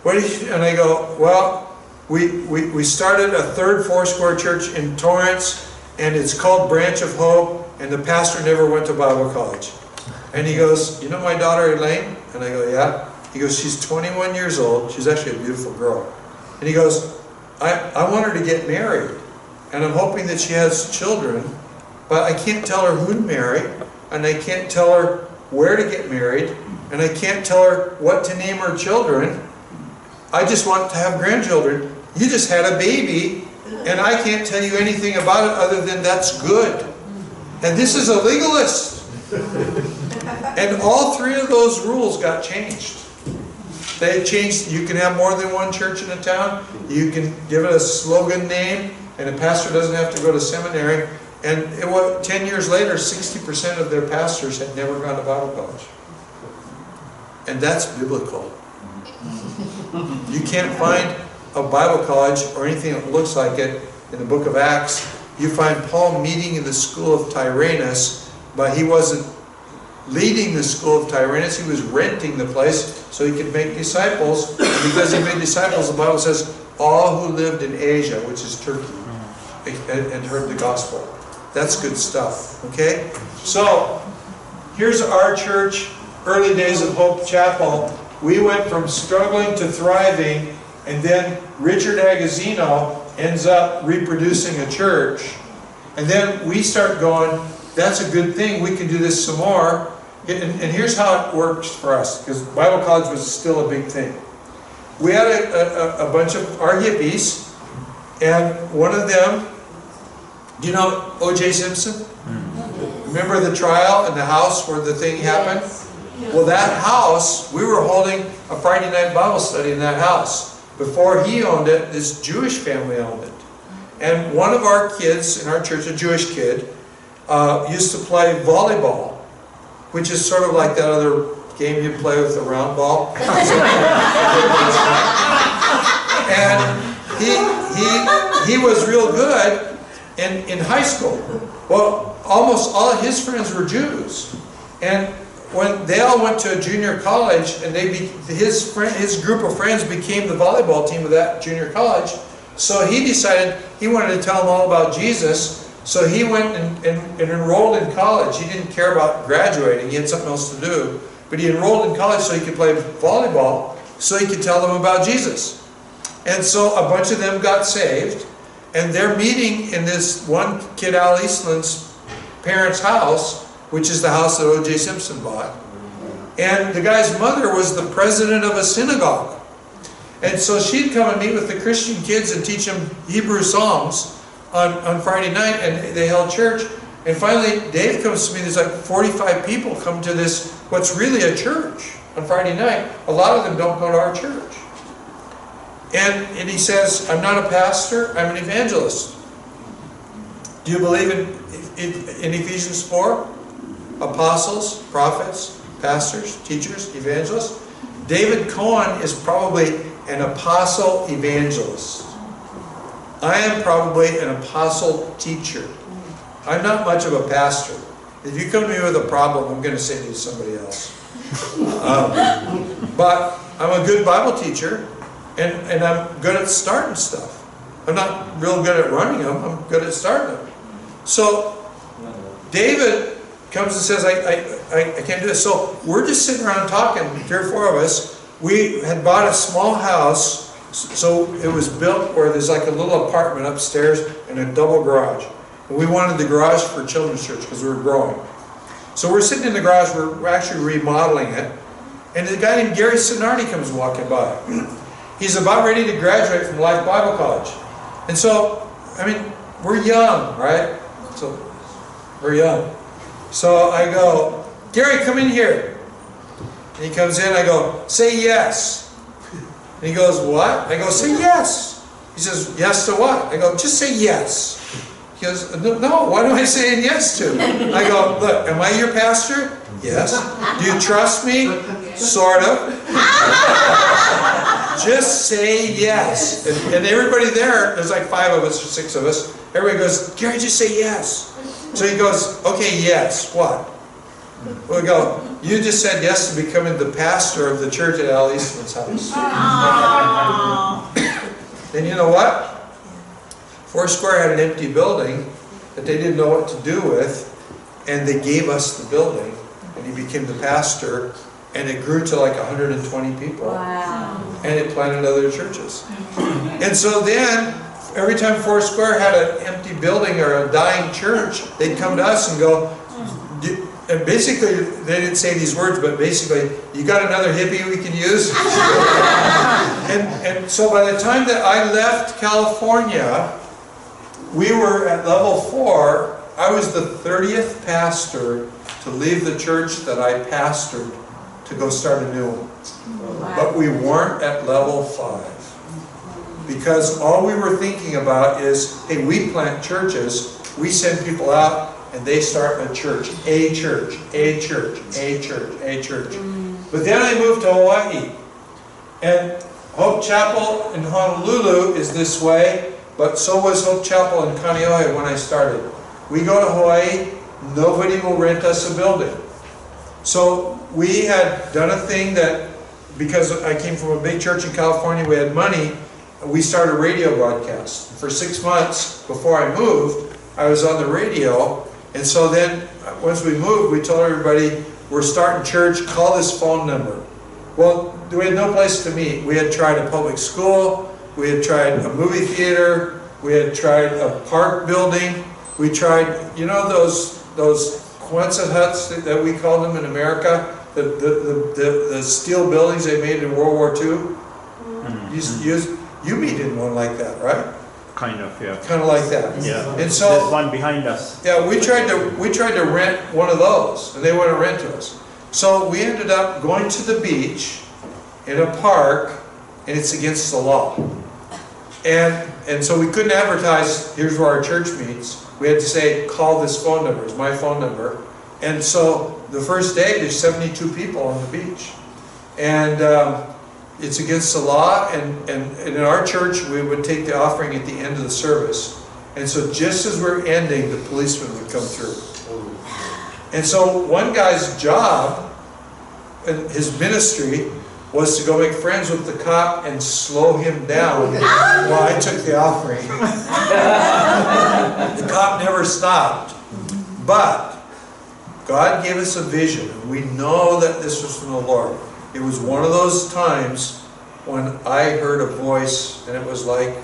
what did you, and I go, well, we started a 3rd Foursquare church in Torrance, and it's called Branch of Hope, and the pastor never went to Bible college. And he goes, you know my daughter Elaine? And I go, yeah. He goes, she's 21 years old. She's actually a beautiful girl. And he goes, I want her to get married. And I'm hoping that she has children, but I can't tell her who to marry, and I can't tell her where to get married, and I can't tell her what to name her children. I just want to have grandchildren. You just had a baby, and I can't tell you anything about it other than that's good. And this is a legalist. And all 3 of those rules got changed. They changed, you can have more than one church in a town, you can give it a slogan name, and a pastor doesn't have to go to seminary. And 10 years later, 60% of their pastors had never gone to Bible college. And that's biblical. You can't find a Bible college or anything that looks like it in the book of Acts. You find Paul meeting in the school of Tyrannus, but he wasn't leading the school of Tyrannus. He was renting the place so he could make disciples. And because he made disciples, the Bible says, all who lived in Asia, which is Turkey, and heard the gospel. That's good stuff, okay? So, here's our church, early days of Hope Chapel. We went from struggling to thriving, and then Richard Agazzino ends up reproducing a church. And then we start going, that's a good thing, we can do this some more. And here's how it works for us, because Bible college was still a big thing. We had a bunch of our hippies, and one of them, do you know O.J. Simpson? Remember the trial in the house where the thing happened? Well, that house, we were holding a Friday night Bible study in that house. Before he owned it, this Jewish family owned it. And one of our kids in our church, a Jewish kid, used to play volleyball, which is sort of like that other game you play with the round ball. And he was real good in high school. Well, almost all of his friends were Jews. And when they all went to a junior college, and his group of friends became the volleyball team of that junior college, so he decided he wanted to tell them all about Jesus. So he went and enrolled in college. He didn't care about graduating. He had something else to do. But he enrolled in college so he could play volleyball, so he could tell them about Jesus. And so a bunch of them got saved. And they're meeting in this one kid, Al Eastland's parents' house, which is the house that O.J. Simpson bought. And the guy's mother was the president of a synagogue. And so she'd come and meet with the Christian kids and teach them Hebrew songs on Friday night, and they held church. And finally, Dave comes to me, there's like 45 people come to this, what's really a church on Friday night. A lot of them don't go to our church. And he says, I'm not a pastor, I'm an evangelist. Do you believe in Ephesians 4? Apostles, prophets, pastors, teachers, evangelists? David Cohen is probably an apostle evangelist. I am probably an apostle teacher. I'm not much of a pastor. If you come to me with a problem, I'm going to send you to somebody else. But I'm a good Bible teacher, and I'm good at starting stuff. I'm not real good at running them, I'm good at starting them. So David comes and says, I can't do this. So we're just sitting around talking, 3 or 4 of us. We had bought a small house, so it was built where there's like a little apartment upstairs and a double garage. And we wanted the garage for children's church because we were growing. So we're sitting in the garage, we're actually remodeling it. And a guy named Gary Sinardi comes walking by. He's about ready to graduate from Life Bible College. And so, I mean, we're young, right? So, we're young. So I go, Gary, come in here. And he comes in, I go, say yes. And he goes, what? I go, say yes. He says, yes to what? I go, just say yes. He goes, no, what am I saying yes to? I go, look, am I your pastor? Yes. Do you trust me? Sort of. Just say yes. And everybody there's like 5 of us or 6 of us. Everybody goes, Gary, just say yes. So he goes, okay, yes. What? We go, you just said yes to becoming the pastor of the church at Al Eastman's house. And you know what? Foursquare had an empty building that they didn't know what to do with, and they gave us the building, and he became the pastor, and it grew to like 120 people. Wow. And it planted other churches. And so then, every time Foursquare had an empty building or a dying church, they'd come to us and go, and basically, they didn't say these words, but basically, you got another hippie we can use? and so by the time that I left California, we were at level 4. I was the 30th pastor to leave the church that I pastored to go start a new one. Wow. But we weren't at level 5. Because all we were thinking about is, hey, we plant churches, we send people out, and they start a church, a church, a church, a church, a church. But then I moved to Hawaii. And Hope Chapel in Honolulu is this way, but so was Hope Chapel in Kaneohe when I started. We go to Hawaii, nobody will rent us a building. So we had done a thing that, because I came from a big church in California, we had money, we started a radio broadcast. For 6 months before I moved, I was on the radio, and so then once we moved, we told everybody, we're starting church, call this phone number. Well, we had no place to meet. We had tried a public school, we had tried a movie theater, we had tried a park building, we tried, you know those Quonset huts that we called them in America? The steel buildings they made in World War II? You meet in one like that, right? Kind of, yeah. Kind of like that. Yeah. And so there's one behind us. yeah, we tried to rent one of those, and they wouldn't rent to us. So we ended up going to the beach in a park, and it's against the law. And so we couldn't advertise, here's where our church meets. We had to say, call this phone number, it's my phone number. And so the first day, there's 72 people on the beach. And it's against the law, and in our church, we would take the offering at the end of the service. And so just as we're ending, the policeman would come through. And so one guy's job, and his ministry, was to go make friends with the cop and slow him down while I took the offering. The cop never stopped. But God gave us a vision, and we know that this was from the Lord. It was one of those times when I heard a voice, and it was like,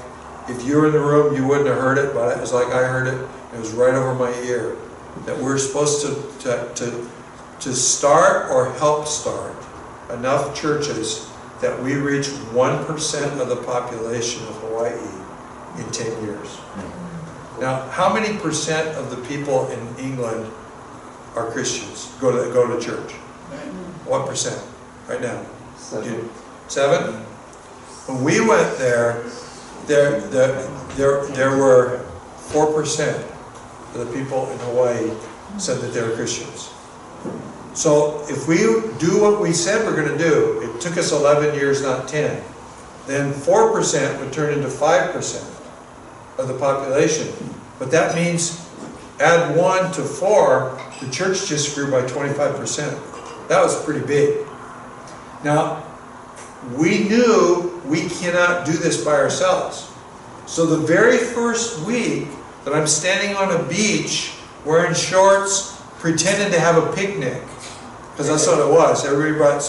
if you were in the room, you wouldn't have heard it, but it was like I heard it. It was right over my ear. That we're supposed to start or help start enough churches that we reach 1% of the population of Hawaii in 10 years. Now, how many percent of the people in England are Christians, go to church? 1% right now. 7? When we went there were 4% of the people in Hawaii said that they were Christians. So if we do what we said we're going to do, it took us 11 years, not 10, then 4% would turn into 5% of the population. But that means add 1 to 4, the church just grew by 25%. That was pretty big. Now, we knew we cannot do this by ourselves. So the very first week that I'm standing on a beach wearing shorts, pretending to have a picnic, because that's what it was. Everybody brought,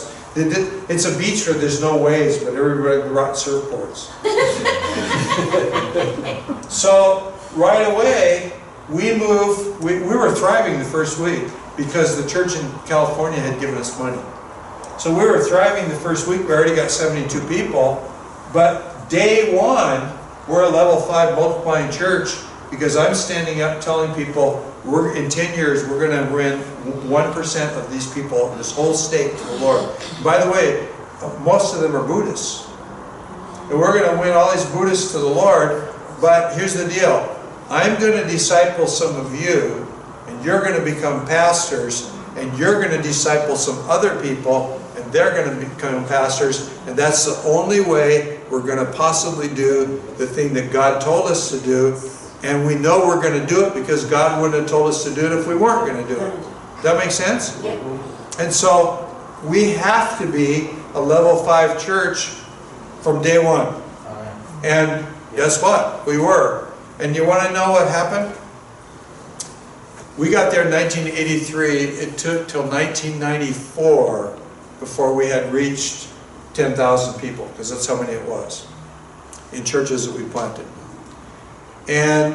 it's a beach where there's no waves, but everybody brought surfboards. So right away, we moved, we were thriving the first week because the church in California had given us money. So we were thriving the first week. We already got 72 people, but day 1, we're a level 5 multiplying church because I'm standing up telling people, in 10 years, we're going to win 1% of these people in this whole state to the Lord. By the way, most of them are Buddhists. And we're going to win all these Buddhists to the Lord, but here's the deal. I'm going to disciple some of you, and you're going to become pastors, and you're going to disciple some other people, and they're going to become pastors, and that's the only way we're going to possibly do the thing that God told us to do. And we know we're going to do it because God wouldn't have told us to do it if we weren't going to do it. Does that make sense? And so we have to be a level 5 church from day 1. And guess what? We were. And you want to know what happened? We got there in 1983. It took till 1994 before we had reached 10,000 people, because that's how many it was in churches that we planted. And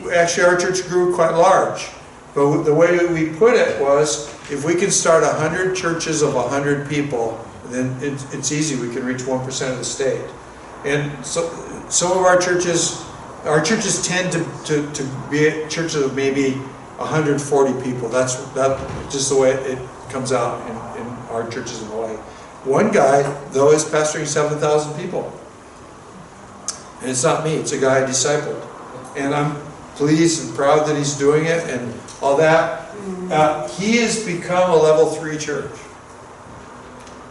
our church grew quite large. But the way we put it was, if we can start 100 churches of 100 people, then it's easy. We can reach 1% of the state. And so some of our churches tend to be churches of maybe 140 people. That's just the way it comes out in our churches in Hawaii. One guy, though, is pastoring 7,000 people. And it's not me, it's a guy I discipled. And I'm pleased and proud that he's doing it and all that. He has become a level 3 church.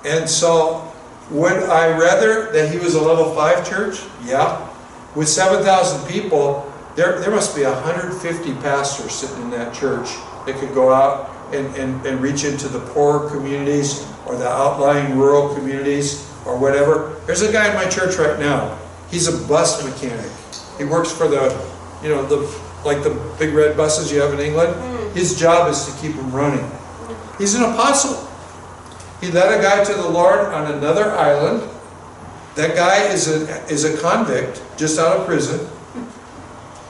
And so, would I rather that he was a level 5 church? Yeah. With 7,000 people, there must be 150 pastors sitting in that church that could go out and reach into the poorer communities or the outlying rural communities or whatever. There's a guy in my church right now. He's a bus mechanic. He works for the like the big red buses you have in England. His job is to keep them running. He's an apostle. He led a guy to the Lord on another island. That guy is a convict, just out of prison.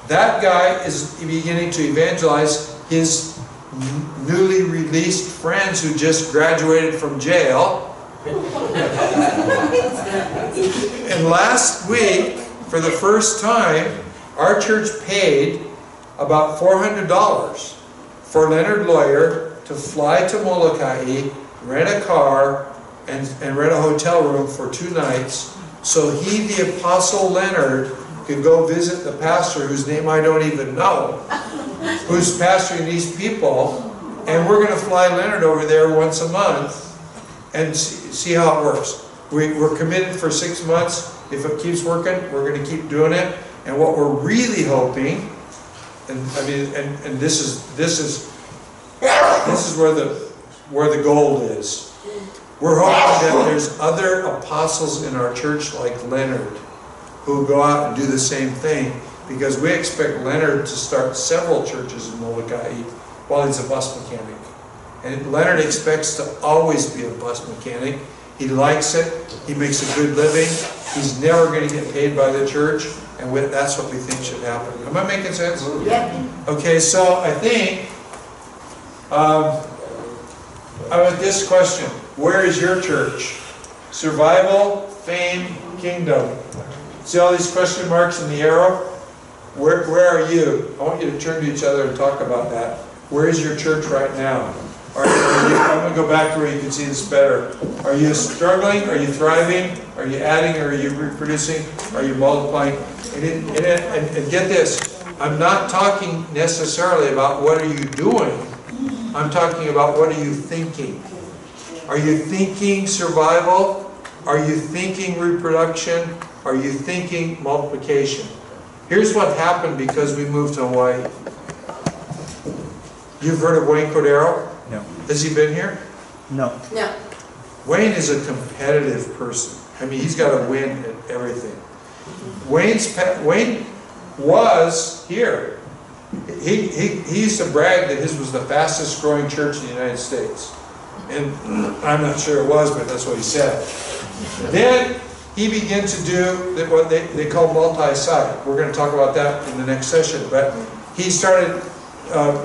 That guy is beginning to evangelize his newly released friends who just graduated from jail. And last week, for the first time, our church paid about $400 for Leonard Lawyer to fly to Molokai, rent a car, and rent a hotel room for 2 nights, so he, the Apostle Leonard, could go visit the pastor, whose name I don't even know, who's pastoring these people, and we're going to fly Leonard over there once a month and see how it works. We're committed for 6 months. If it keeps working, we're going to keep doing it. And what we're really hoping, and I mean, and this is where the gold is. We're hoping that there's other apostles in our church like Leonard who go out and do the same thing, because we expect Leonard to start several churches in Molokai while he's a bus mechanic. And Leonard expects to always be a bus mechanic. He likes it. He makes a good living. He's never going to get paid by the church, and that's what we think should happen. Am I making sense? Yeah. Okay, so I think I have this question. Where is your church? Survival, fame, kingdom. See all these question marks in the arrow? Where are you? I want you to turn to each other and talk about that. Where is your church right now? I'm going to go back to where you can see this better. Are you struggling? Are you thriving? Are you adding? Are you reproducing? Are you multiplying? And get this, I'm not talking necessarily about what are you doing. I'm talking about what are you thinking. Are you thinking survival? Are you thinking reproduction? Are you thinking multiplication? Here's what happened because we moved to Hawaii. You've heard of Wayne Cordero? No. Has he been here? No. No. Wayne is a competitive person. I mean, he's got to win at everything. Wayne was here. He used to brag that his was the fastest growing church in the United States. And I'm not sure it was, but that's what he said. Then he began to do what they call multi-site. We're going to talk about that in the next session. But he started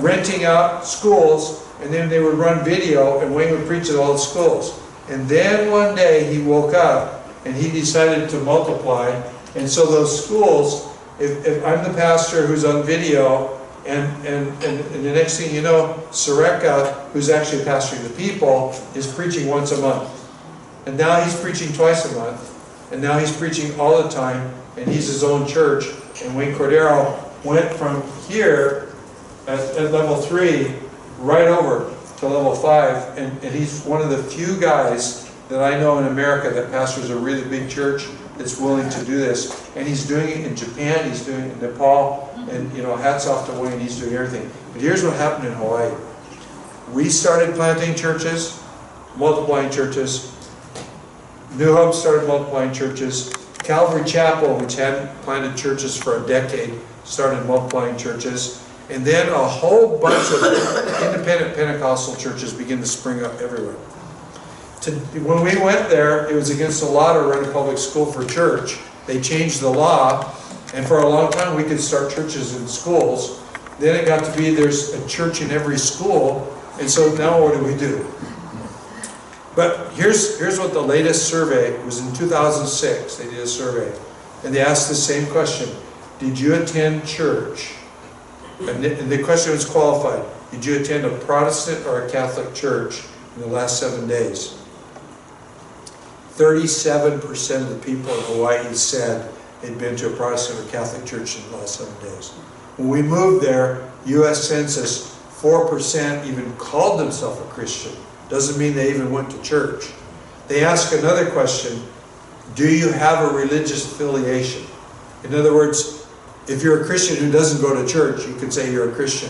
renting out schools, and then they would run video, and Wayne would preach at all the schools. And then one day he woke up, and he decided to multiply. And so those schools, if I'm the pastor who's on video, and the next thing you know, Sareka, who's actually pastoring the people, is preaching once a month. And now he's preaching twice a month. And now he's preaching all the time, and he's his own church. And Wayne Cordero went from here at level 3 right over to level 5. And he's one of the few guys that I know in America that pastors a really big church that's willing to do this. And he's doing it in Japan, he's doing it in Nepal, and hats off to Wayne, he's doing everything. But here's what happened in Hawaii. We started planting churches, multiplying churches. New Hope started multiplying churches. Calvary Chapel, which hadn't planted churches for a decade, started multiplying churches. And then a whole bunch of independent Pentecostal churches began to spring up everywhere. When we went there, it was against the law to run a public school for church. They changed the law, and for a long time we could start churches in schools. Then it got to be there's a church in every school, and so now what do? But here's what the latest survey was in 2006. They did a survey, and they asked the same question: did you attend church? And the question was qualified: did you attend a Protestant or a Catholic church in the last 7 days? 37% of the people in Hawaii said they'd been to a Protestant or Catholic church in the last 7 days. When we moved there, U.S. Census, 4% even called themselves a Christian. Doesn't mean they even went to church. They ask another question: do you have a religious affiliation? In other words, if you're a Christian who doesn't go to church, you could say you're a Christian.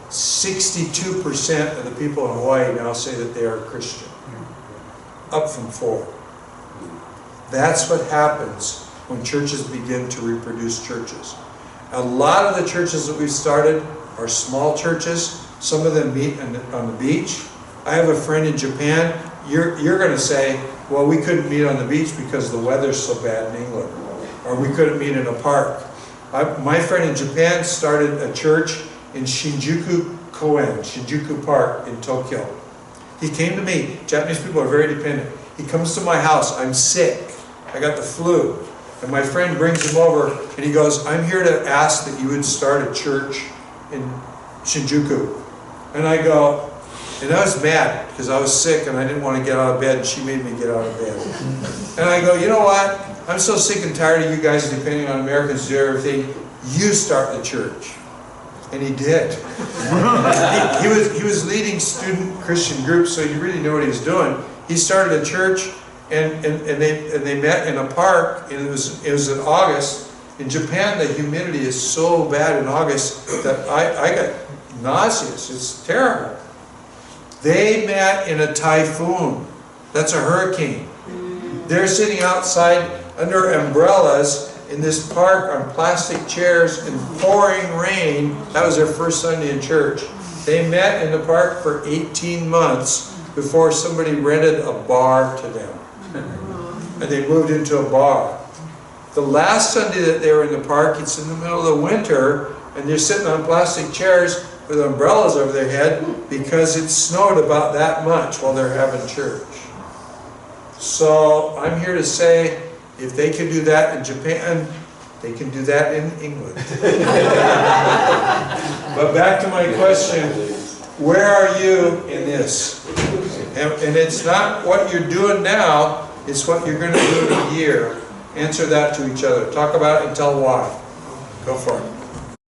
62% of the people in Hawaii now say that they are a Christian. Up from 4. That's what happens when churches begin to reproduce churches. A lot of the churches that we've started are small churches. Some of them meet on the beach. I have a friend in Japan. You're going to say, well, we couldn't meet on the beach because the weather's so bad in England. Or we couldn't meet in a park. My friend in Japan started a church in Shinjuku Park in Tokyo. He came to me. Japanese people are very dependent. He comes to my house. I'm sick. I got the flu. And my friend brings him over and he goes, I'm here to ask that you would start a church in Shinjuku. And I go, and I was mad because I was sick and I didn't want to get out of bed and she made me get out of bed. And I go, you know what? I'm so sick and tired of you guys depending on Americans to do everything. You start the church. And he did. he was leading student Christian groups, so you really knew what he was doing. He started a church, and they met in a park, and it was in August. In Japan, the humidity is so bad in August that I got nauseous. It's terrible. They met in a typhoon. That's a hurricane. They're sitting outside under umbrellas in this park on plastic chairs in pouring rain. That was their first Sunday in church. They met in the park for 18 months before somebody rented a bar to them. And they moved into a bar. The last Sunday that they were in the park, it's in the middle of the winter, and they're sitting on plastic chairs with umbrellas over their head because it snowed about that much while they're having church. So I'm here to say, if they can do that in Japan, they can do that in England. But back to my question, where are you in this? And it's not what you're doing now, it's what you're going to do in a year. Answer that to each other. Talk about it and tell why. Go for it.